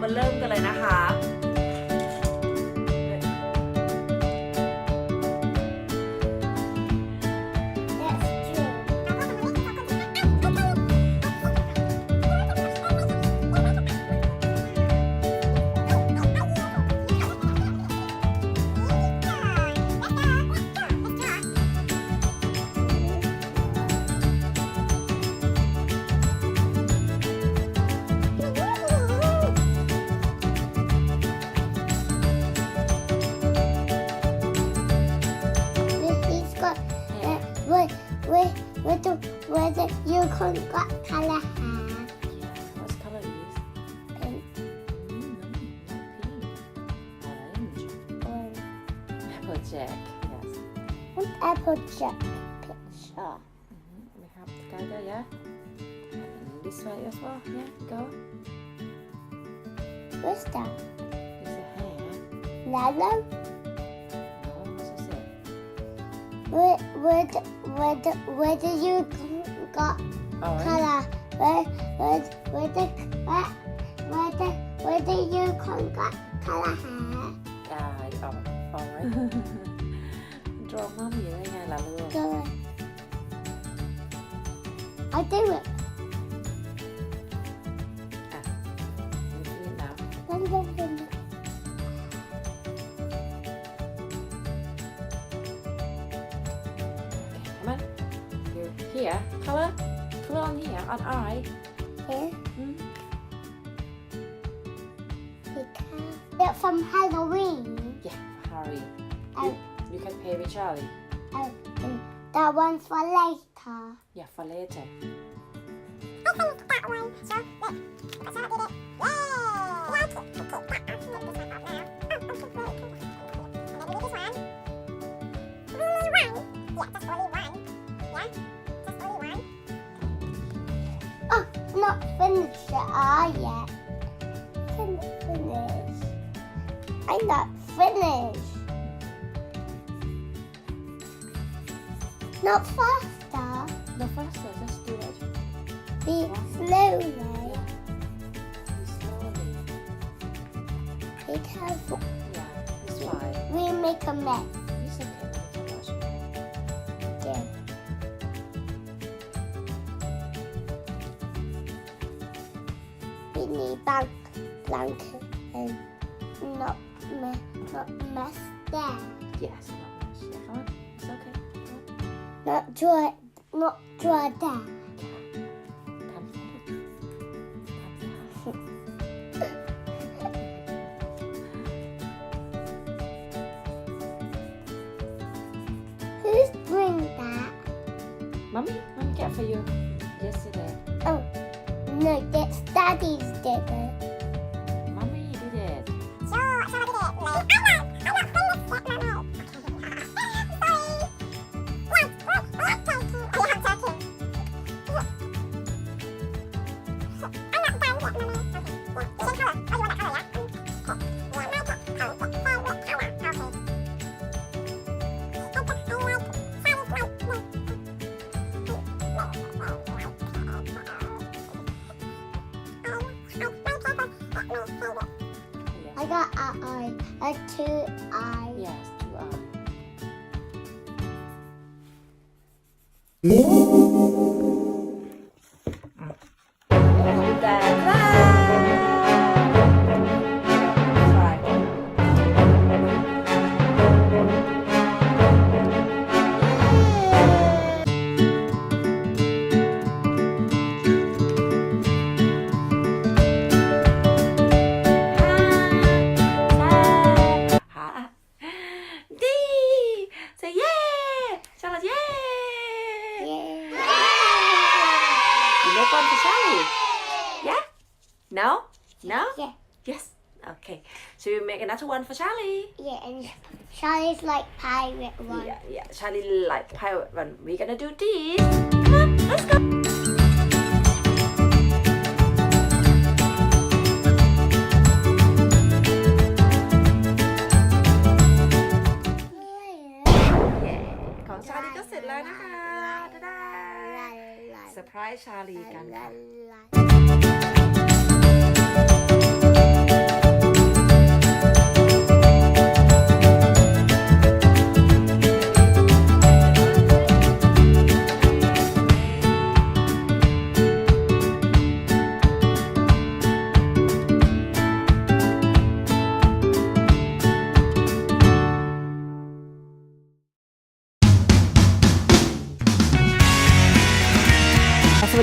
มาเริ่มกันเลยนะคะ Where the unicorn got color hair. What color is? Pink. Not pink. Orange. Applejack. Yes. An Applejack picture. We have together, yeah. And this way as well. Yeah, go. What's that? It's a hair. Yellow. No, what's it? Where the unicorn got Orange. color? Where the unicorn got color hair? Orange. Draw mommy ได้ไงล่ะลูก Go. I do it. อ่ะนี่นะ Come on. Here. Color on here. On eye. Here. Mm. It's from Halloween. Yeah, Harry. Oh. You can pay with Charlie. Oh, and that one's for later. Yeah, for later. I finished that one, so look, that's how I did it. Yay! Let's take that off. Take this one off now. And then we do this one. Only one? Yeah, just only one. Yeah, just only one. Oh, not finished yet. Finish. I'm not finished. Not faster. No faster, just do it. Be slowly. Be slowly. Be careful. Yeah, it's fine. We make a mess. It's okay, we can wash it. Yeah. We need blanket and not mess there. Yes, not much. Yeah, come on. It's okay. Not dry there. Who's bring that? Mommy get for you yesterday. Oh, no, that's Daddy's did it. Mommy did it. So I did it. I'm not finished yet, Mommy. I got an eye, a two eye. Yes, 2 hours. Say yeah! Charlotte, yeah! Yeah. You make one for Charlie? Yeah? No? No? Yeah. Yes. Okay. So you make another one for Charlie? Yeah, and Charlie's like pirate one. Yeah. Charlie like pirate one. We're gonna do this. Come on, let's go. Yeah. ของชาลีก็เสร็จแล้วนะคะตาดาเซอร์ไพรส์ชาลีกันค่ะ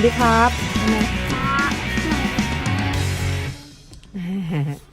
ดีครับ